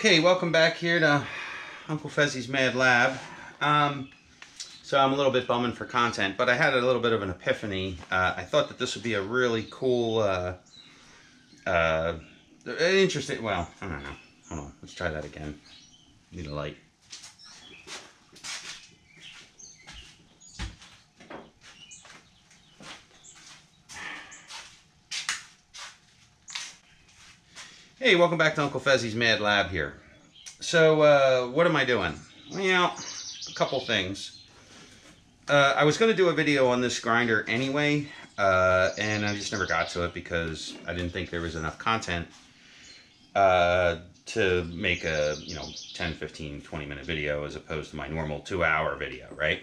Okay, welcome back here to Uncle Fezzi's Mad Lab. So I'm a little bit bumming for content, but I had a little bit of an epiphany. I thought that this would be a really cool, interesting, well, I don't know. Hold on, let's try that again. Need a light. Hey, welcome back to Uncle Fezzi's Mad Lab here. So, what am I doing? Well, a couple things. I was going to do a video on this grinder anyway, and I just never got to it because I didn't think there was enough content to make a, 10, 15, 20-minute video as opposed to my normal 2-hour video, right?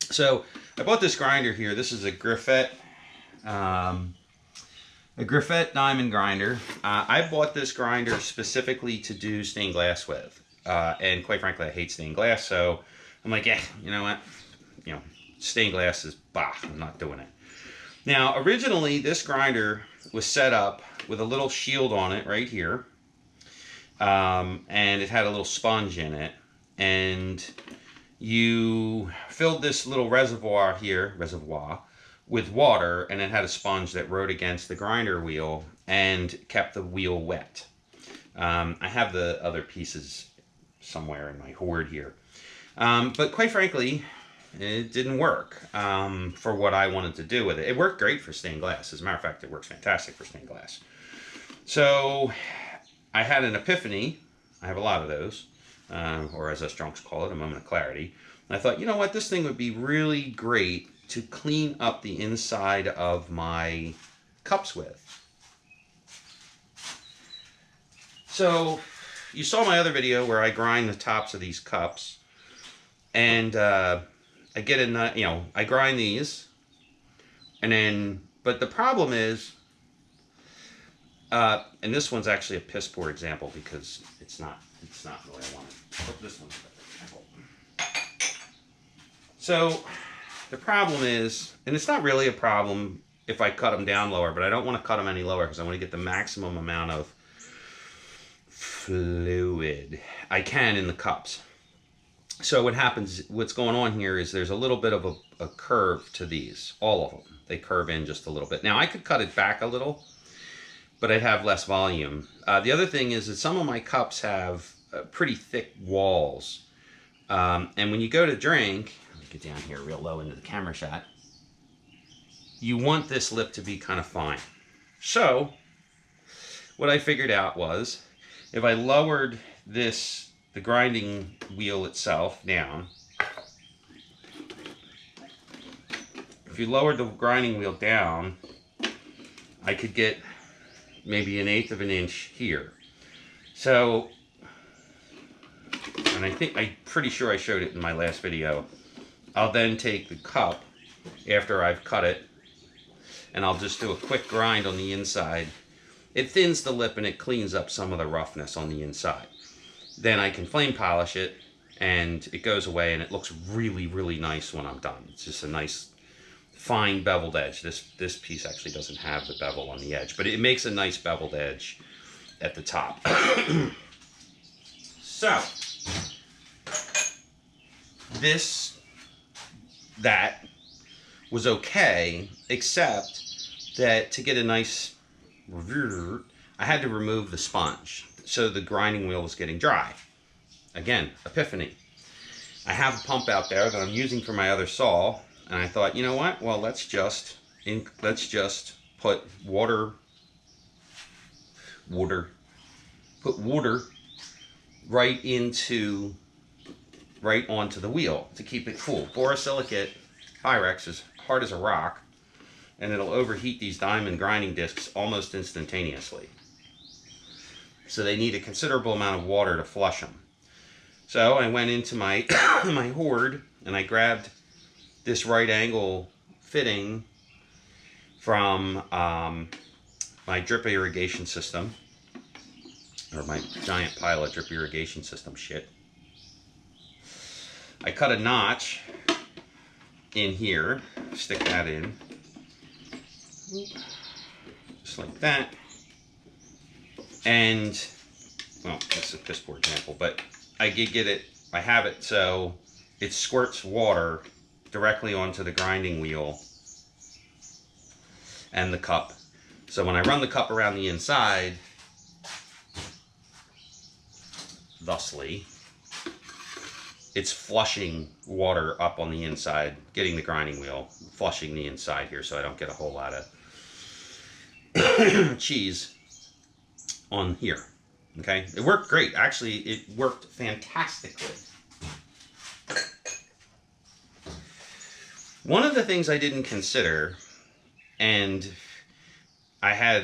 So, I bought this grinder here. This is a Gryphette diamond grinder. I bought this grinder specifically to do stained glass with. And quite frankly, I hate stained glass, so I'm like, yeah, you know what? Stained glass is, bah, I'm not doing it. Now, originally, this grinder was set up with a little shield on it right here. And it had a little sponge in it. And you filled this little reservoir here, with water, and it had a sponge that rode against the grinder wheel and kept the wheel wet. I have the other pieces somewhere in my hoard here. But quite frankly, it didn't work for what I wanted to do with it. It worked great for stained glass. As a matter of fact, it works fantastic for stained glass. So I had an epiphany. I have a lot of those, or as us drunks call it, a moment of clarity. And I thought, you know what, this thing would be really great to clean up the inside of my cups with. So you saw my other video where I grind the tops of these cups, and I get in the, I grind these, and then, but the problem is, and this one's actually a piss poor example because it's not the way I want it. Oh, this one's better. So the problem is, and it's not really a problem if I cut them down lower, but I don't want to cut them any lower because I want to get the maximum amount of fluid I can in the cups. So what happens, what's going on here is there's a little bit of a curve to these, all of them. They curve in just a little bit. Now I could cut it back a little, but I'd have less volume. The other thing is that some of my cups have pretty thick walls. And when you go to drink, get down here real low into the camera shot, you want this lip to be kind of fine. So what I figured out was if I lowered the grinding wheel itself down, if you lowered the grinding wheel down, I could get maybe 1/8 of an inch here. So, and I'm pretty sure I showed it in my last video. I'll then take the cup after I've cut it, and I'll just do a quick grind on the inside. It thins the lip and it cleans up some of the roughness on the inside. Then I can flame polish it, and it goes away, and it looks really, really nice when I'm done. It's just a nice, fine beveled edge. This piece actually doesn't have the bevel on the edge, but it makes a nice beveled edge at the top. So, that was okay, except that to get a nice, I had to remove the sponge. So the grinding wheel was getting dry. Again, epiphany. I have a pump out there that I'm using for my other saw, and I thought, you know what? Well, let's just put water right onto the wheel to keep it cool. Borosilicate Pyrex is hard as a rock, and it'll overheat these diamond grinding discs almost instantaneously. So they need a considerable amount of water to flush them. So I went into my my hoard, and I grabbed this right angle fitting from my drip irrigation system, or my giant pile of drip irrigation system shit. I cut a notch in here, stick that in, just like that, and well, this is a piss poor example, but I get it, I have it so it squirts water directly onto the grinding wheel and the cup. So when I run the cup around the inside, thusly, it's flushing water up on the inside, getting the grinding wheel, flushing the inside here so I don't get a whole lot of cheese on here. Okay, it worked great. Actually, it worked fantastically. One of the things I didn't consider, and I had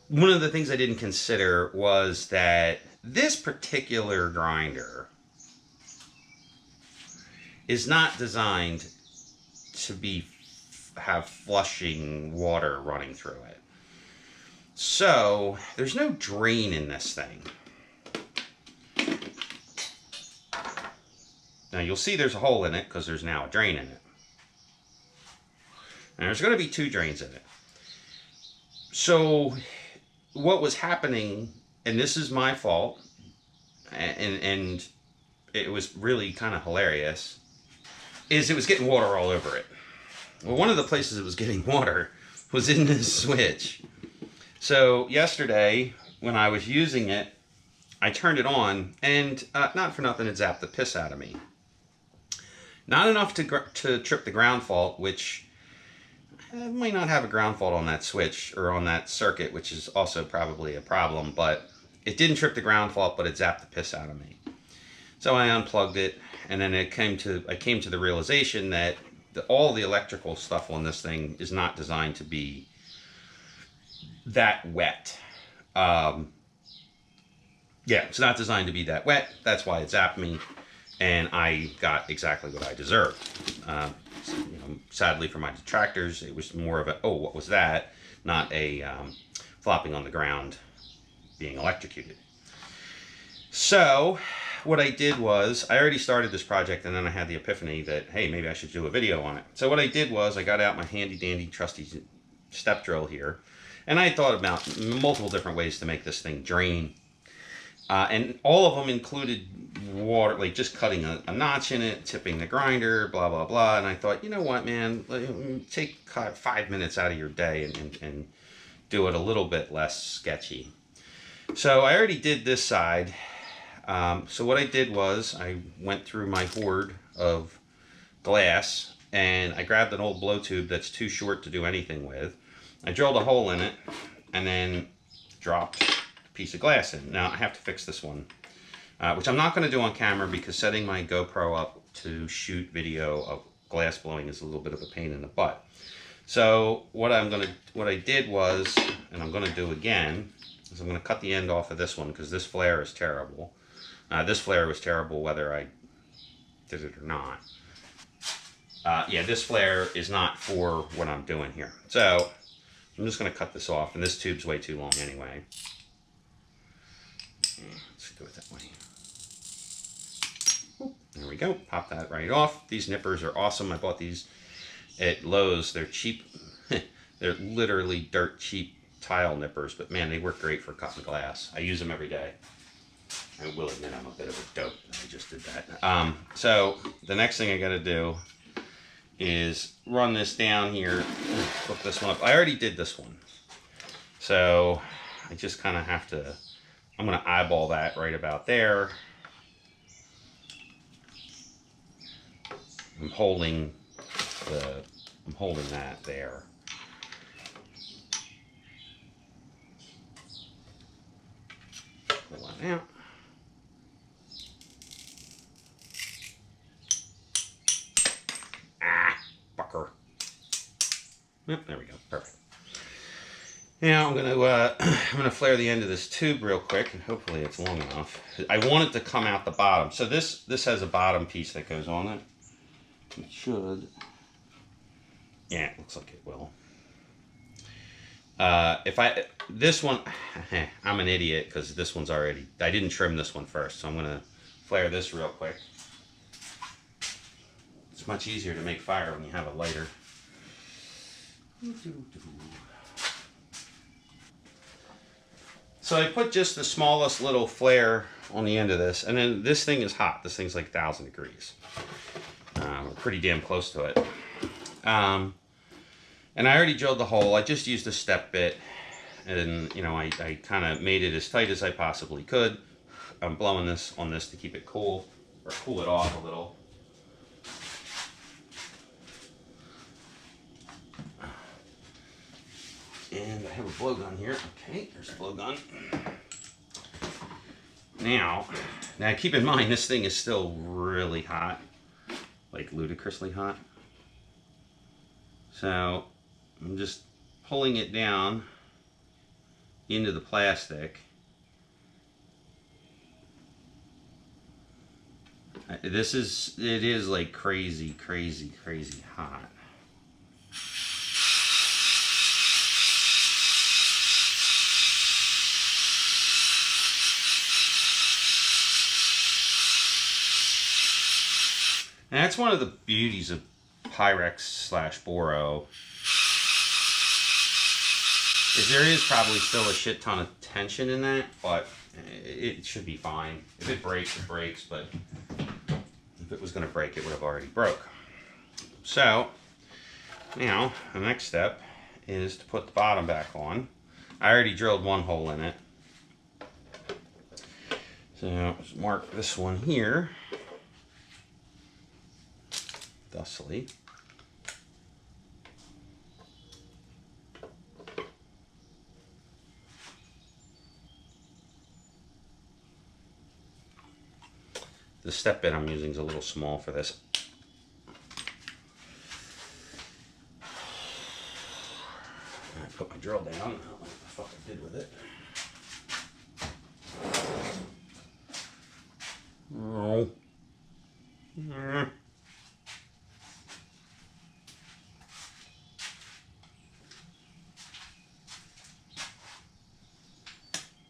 one of the things I didn't consider was that this particular grinder is not designed to have flushing water running through it. So there's no drain in this thing. Now you'll see there's a hole in it because there's now a drain in it. And there's going to be 2 drains in it. So what was happening, and this is my fault, and it was really kind of hilarious, is it was getting water all over it. Well, one of the places it was getting water was in this switch. So yesterday, when I was using it, I turned it on, and not for nothing, it zapped the piss out of me. Not enough to trip the ground fault, which might not have a ground fault on that switch or on that circuit, which is also probably a problem, but it didn't trip the ground fault, but it zapped the piss out of me. So I unplugged it, and then I came to the realization that all the electrical stuff on this thing is not designed to be that wet. Yeah, it's not designed to be that wet. That's why it zapped me, and I got exactly what I deserved. Sadly for my detractors, it was more of a, oh, what was that? Not a flopping on the ground being electrocuted. So what I did was, I already started this project, and then I had the epiphany that, hey, maybe I should do a video on it. So what I did was, I got out my handy dandy trusty step drill here, and I thought about multiple different ways to make this thing drain. And all of them included water, like just cutting a notch in it, tipping the grinder, blah, blah, blah. And I thought, you know what, man, take 5 minutes out of your day and do it a little bit less sketchy. So I already did this side. So what I did was I went through my hoard of glass, and I grabbed an old blow tube that's too short to do anything with. I drilled a hole in it and then dropped a piece of glass in. Now I have to fix this one, which I'm not going to do on camera because setting my GoPro up to shoot video of glass blowing is a little bit of a pain in the butt. So what I did was, and I'm going to do again, is I'm going to cut the end off of this one because this flare is terrible. This flare was terrible whether I did it or not. Yeah, this flare is not for what I'm doing here. So I'm just going to cut this off, and this tube's way too long anyway. Let's do it that way. There we go. Pop that right off. These nippers are awesome. I bought these at Lowe's. They're cheap. They're literally dirt cheap tile nippers, but man, they work great for cutting glass. I use them every day. I will admit I'm a bit of a dope. I just did that. So the next thing I got to do is run this down here, flip this one up. I already did this one, so I just kind of have to, I'm going to eyeball that right about there. I'm holding that there. Pull that out. Yep, there we go. Perfect. Now I'm gonna flare the end of this tube real quick, and hopefully it's long enough. I want it to come out the bottom. So this has a bottom piece that goes on it. It should. Yeah, it looks like it will. This one, I'm an idiot because this one's already, I didn't trim this one first, so I'm gonna flare this real quick. It's much easier to make fire when you have a lighter. So I put just the smallest little flare on the end of this, and then this thing is hot. This thing's like 1,000 degrees. We're pretty damn close to it. And I already drilled the hole. I just used a step bit, and you know, I kind of made it as tight as I possibly could. I'm blowing this on this to keep it cool, or cool it off a little. And I have a blowgun here. Okay, there's a blowgun. Now keep in mind, this thing is still really hot, like ludicrously hot. So I'm just pulling it down into the plastic. It is like crazy hot. And that's one of the beauties of Pyrex / Boro, is there is probably still a shit ton of tension in that, but it should be fine. If it breaks, it breaks, but if it was going to break, it would have already broke. So now the next step is to put the bottom back on. I already drilled one hole in it. So let's mark this one here thusly. The step bit I'm using is a little small for this. I put my drill down. I don't know what the fuck I did with it. Oh.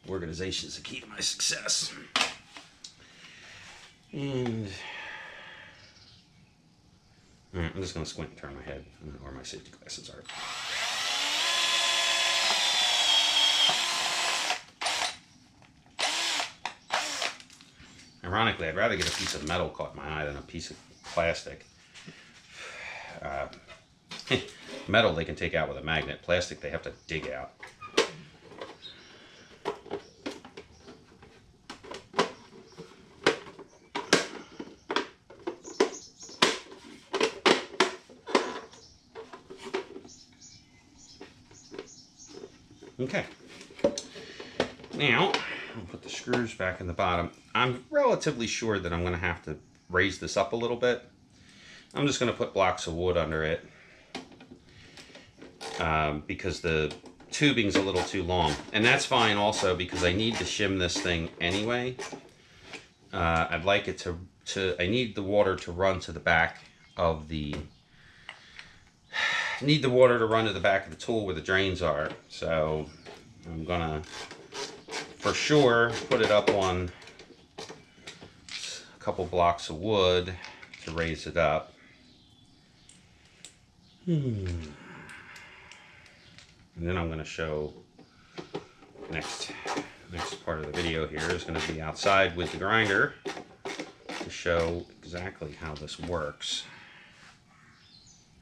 Organization is the key to my success. And I'm just going to squint and turn my head. I don't know where my safety glasses are. Ironically, I'd rather get a piece of metal caught in my eye than a piece of plastic. Metal they can take out with a magnet. Plastic they have to dig out. Okay, now I'll put the screws back in the bottom. I'm relatively sure that I'm going to have to raise this up a little bit. I'm just going to put blocks of wood under it because the tubing's a little too long. And that's fine also because I need to shim this thing anyway. I'd like it I need the water to run to the back of the tool where the drains are. So I'm gonna for sure put it up on a couple blocks of wood to raise it up. And then I'm gonna show next part of the video here is going to be outside with the grinder to show exactly how this works.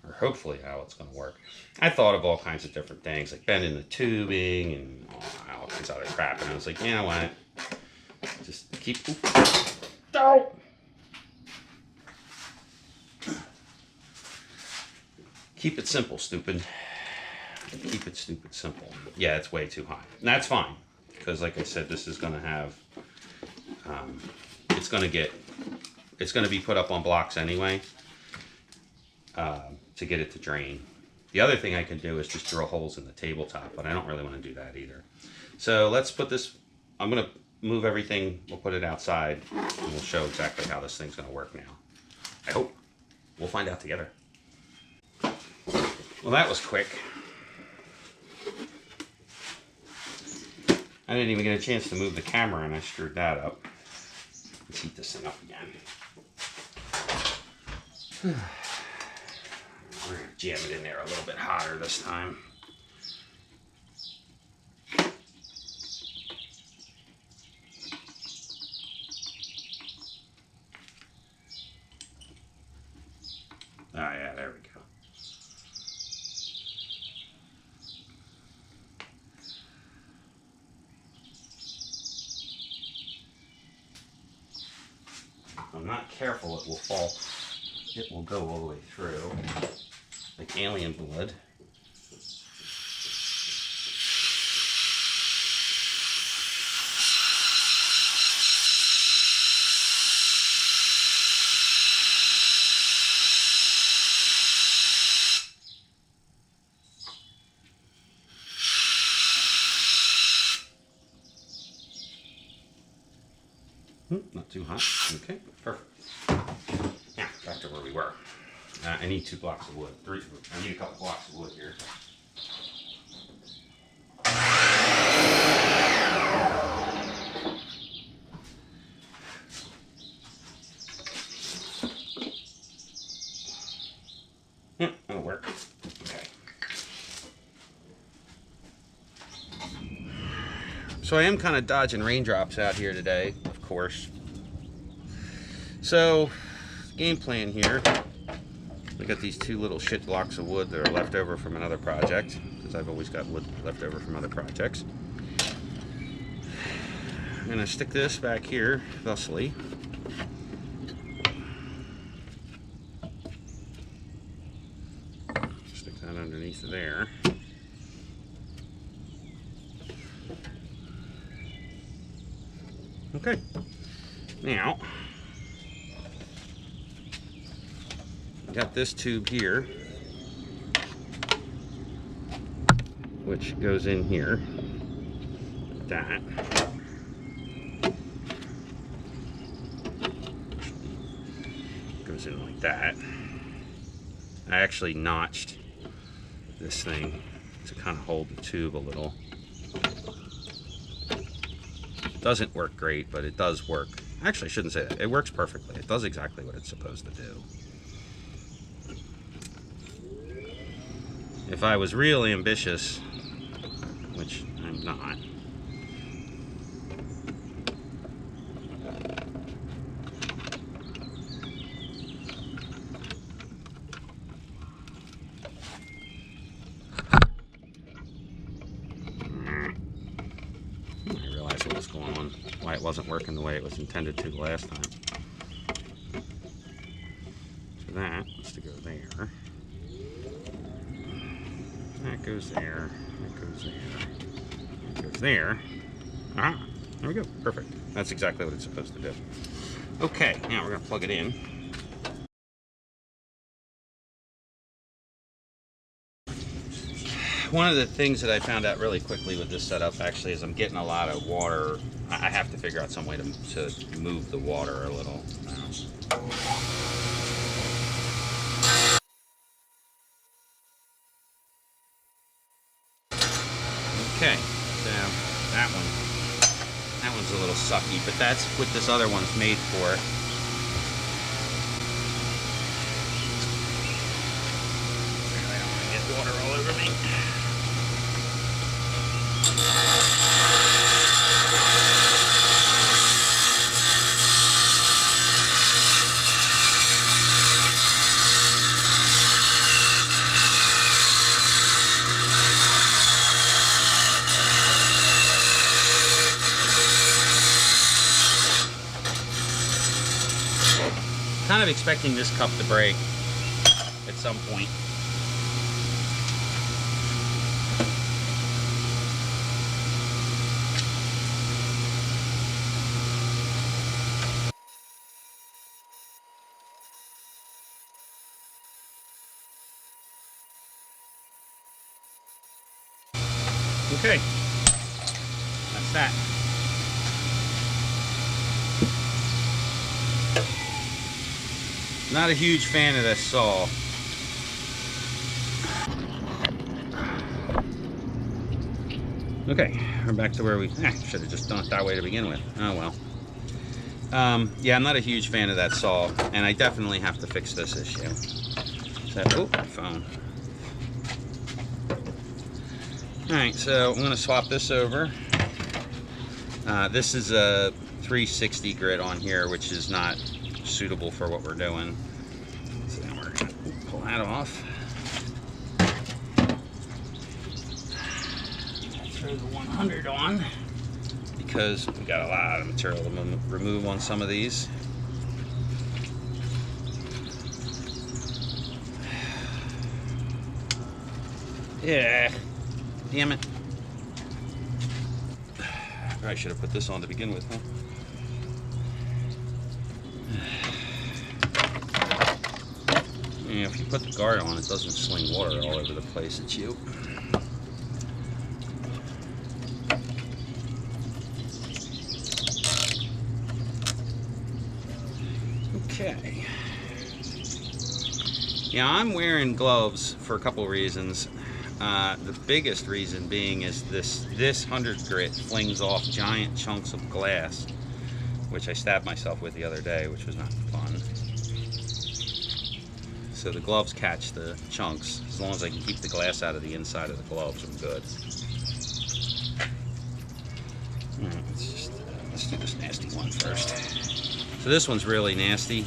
Or hopefully how it's going to work. I thought of all kinds of different things, like bending the tubing and all kinds of other crap, and I was like, you know what? Just keep... Oh! Keep it simple, stupid. Keep it stupid simple. Yeah, it's way too high. And that's fine, because like I said, this is going to have... it's going to be put up on blocks anyway. To get it to drain. The other thing I can do is just drill holes in the tabletop, but I don't really want to do that either. So let's put this, I'm going to move everything, we'll put it outside, and we'll show exactly how this thing's going to work now. I hope. We'll find out together. Well, that was quick. I didn't even get a chance to move the camera and I screwed that up. Let's heat this thing up again. We're going to jam it in there a little bit hotter this time. yeah, there we go. If I'm not careful, it will fall. It will go all the way through, like alien blood. Not too hot. Okay, perfect. Now, back to where we were. I need 2 blocks of wood. I need a couple blocks of wood here. That'll work. Okay. So I am kind of dodging raindrops out here today, of course. So, game plan here. I got these 2 little shit blocks of wood that are left over from another project, because I've always got wood left over from other projects. I'm going to stick this back here, thusly. Stick that underneath there. Okay, now I got this tube here, which goes in here, like that. Goes in like that. I actually notched this thing to kind of hold the tube a little. Doesn't work great, but it does work. Actually, I shouldn't say that. It works perfectly. It does exactly what it's supposed to do. If I was really ambitious, which I'm not, going on, why it wasn't working the way it was intended to last time. So that has to go there. That goes there. That goes there. That goes there. Ah, there we go. Perfect. That's exactly what it's supposed to do. Okay, now we're going to plug it in. One of the things that I found out really quickly with this setup actually is I'm getting a lot of water. I have to figure out some way to move the water a little. Okay, so that one's a little sucky, but that's what this other one's made for. I don't want to get water all over me. Kind of expecting this cup to break at some point. Okay, that's that. Not a huge fan of this saw. Okay, we're back to where we should have just done it that way to begin with. Oh well. Yeah, I'm not a huge fan of that saw, and I definitely have to fix this issue. So, oh, my phone. Alright, so I'm going to swap this over. This is a 360 grit on here, which is not suitable for what we're doing. So now we're going to pull that off. Throw the 100 on because we got a lot of material to remove on some of these. Yeah, damn it. I should have put this on to begin with, huh? Yeah, if you put the guard on, it doesn't sling water all over the place at you. Okay. Yeah, I'm wearing gloves for a couple reasons. The biggest reason being is this 100 grit flings off giant chunks of glass, which I stabbed myself with the other day, which was not fun. So the gloves catch the chunks. As long as I can keep the glass out of the inside of the gloves, I'm good. Let's do this nasty one first. So this one's really nasty.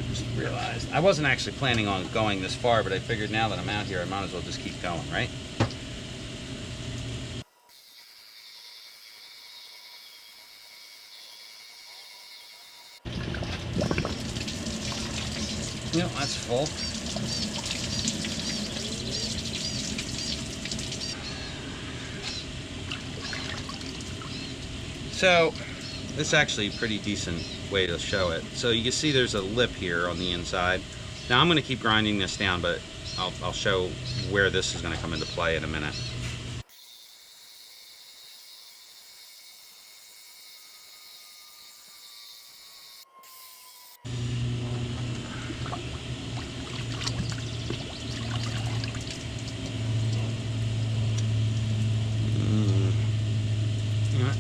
Just realized I wasn't actually planning on going this far, but I figured now that I'm out here, I might as well just keep going, right? No, that's full. So this is actually a pretty decent way to show it. So you can see there's a lip here on the inside. Now I'm going to keep grinding this down, but I'll show where this is going to come into play in a minute.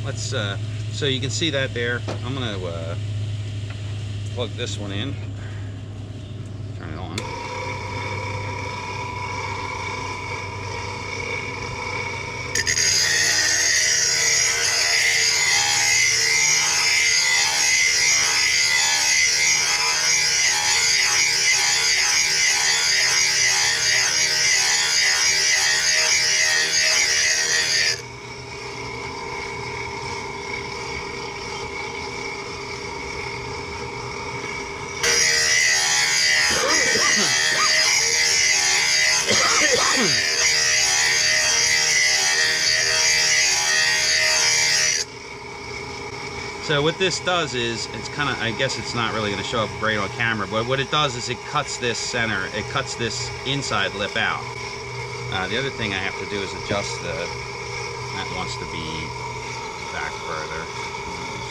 Let's so you can see that there. I'm gonna plug this one in, turn it on. So what this does is, it's kind of, I guess it's not really going to show up great on camera, but what it does is it cuts this center, it cuts this inside lip out. The other thing I have to do is adjust that wants to be back further.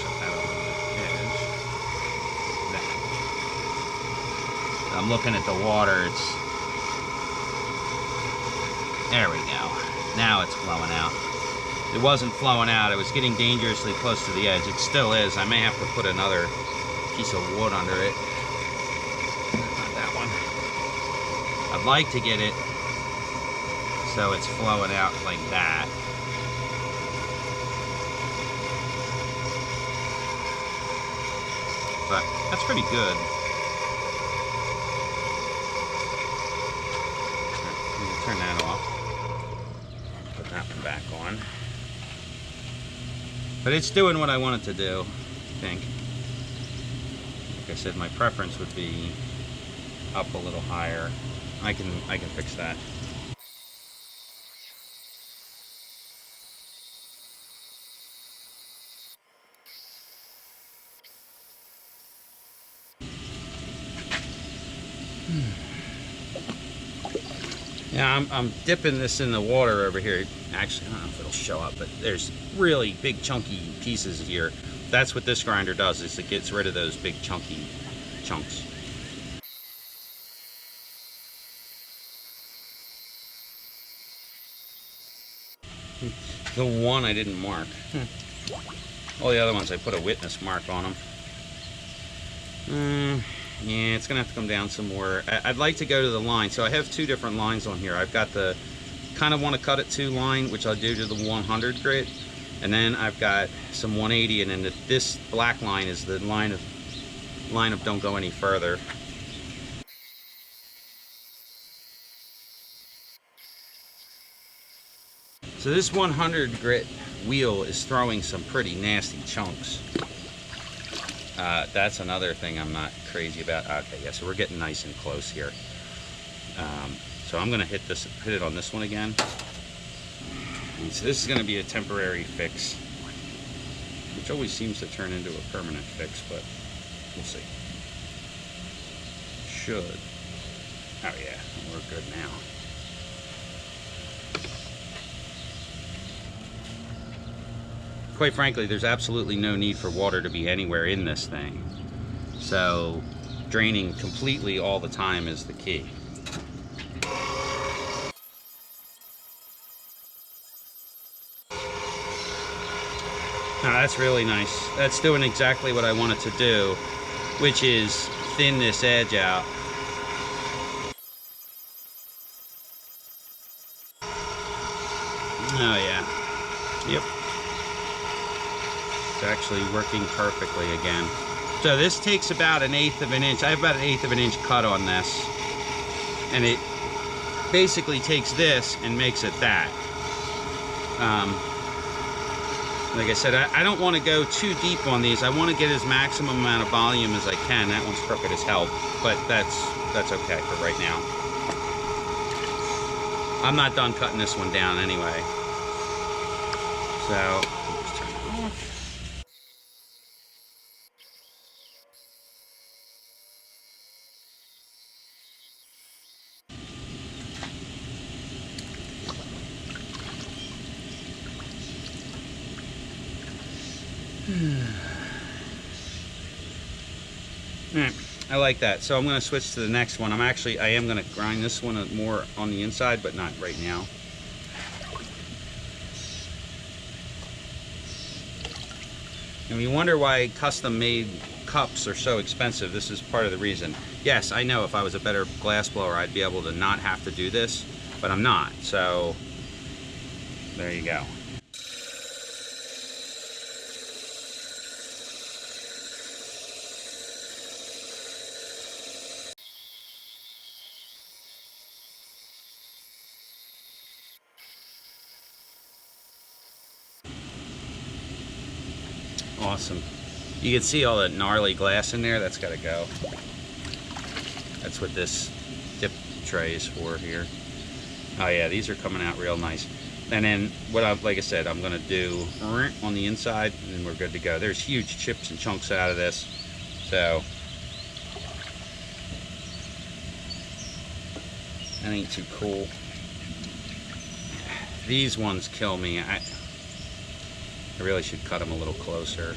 Set that over the edge. I'm looking at the water, there we go. Now it's flowing out. It wasn't flowing out, it was getting dangerously close to the edge. It still is. I may have to put another piece of wood under it. Not that one. I'd like to get it so it's flowing out like that. But that's pretty good. Turn that off. Put that one back on. But it's doing what I want it to do, I think. Like I said, my preference would be up a little higher. I can fix that. Yeah, I'm dipping this in the water over here. Actually, I don't know if it'll show up, but there's really big chunky pieces here. That's what this grinder does, is it gets rid of those big chunky chunks. The one I didn't mark. All the other ones I put a witness mark on them. Yeah, it's gonna have to come down some more. I'd like to go to the line. So I have two different lines on here. I've got the kind of want to cut it to line, which I'll do to the 100 grit, And then I've got some 180, and then this black line is the line of don't go any further. So this 100 grit wheel is throwing some pretty nasty chunks. That's another thing I'm not crazy about. Okay, yeah, so we're getting nice and close here. So I'm gonna hit it on this one again. And so this is gonna be a temporary fix, which always seems to turn into a permanent fix, but we'll see. Should. Oh yeah, we're good now. Quite frankly, there's absolutely no need for water to be anywhere in this thing. So draining completely all the time is the key. Now that's really nice. That's doing exactly what I wanted to do, which is thin this edge out. Oh yeah. Yep. It's actually working perfectly again. So this takes about 1/8 of an inch. I have about 1/8 of an inch cut on this. And it basically takes this and makes it that. Like I said, I don't want to go too deep on these. I want to get as maximum amount of volume as I can. That one's crooked as hell, but that's okay for right now. I'm not done cutting this one down anyway. So, let's turn it off. I like that. So I'm going to switch to the next one. I am going to grind this one more on the inside, but not right now. And you wonder why custom-made cups are so expensive. This is part of the reason. Yes, I know if I was a better glass blower, I'd be able to not have to do this, but I'm not. So there you go. Awesome. You can see all that gnarly glass in there. That's got to go. That's what this dip tray is for here. Oh yeah, these are coming out real nice. And then like I said, I'm going to do on the inside, and then we're good to go. There's huge chips and chunks out of this. So that ain't too cool. These ones kill me. I really should cut them a little closer.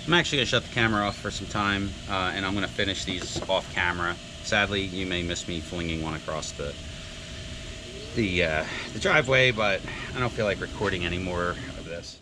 I'm actually going to shut the camera off for some time, and I'm going to finish these off camera. Sadly, you may miss me flinging one across the driveway, but I don't feel like recording any more of this.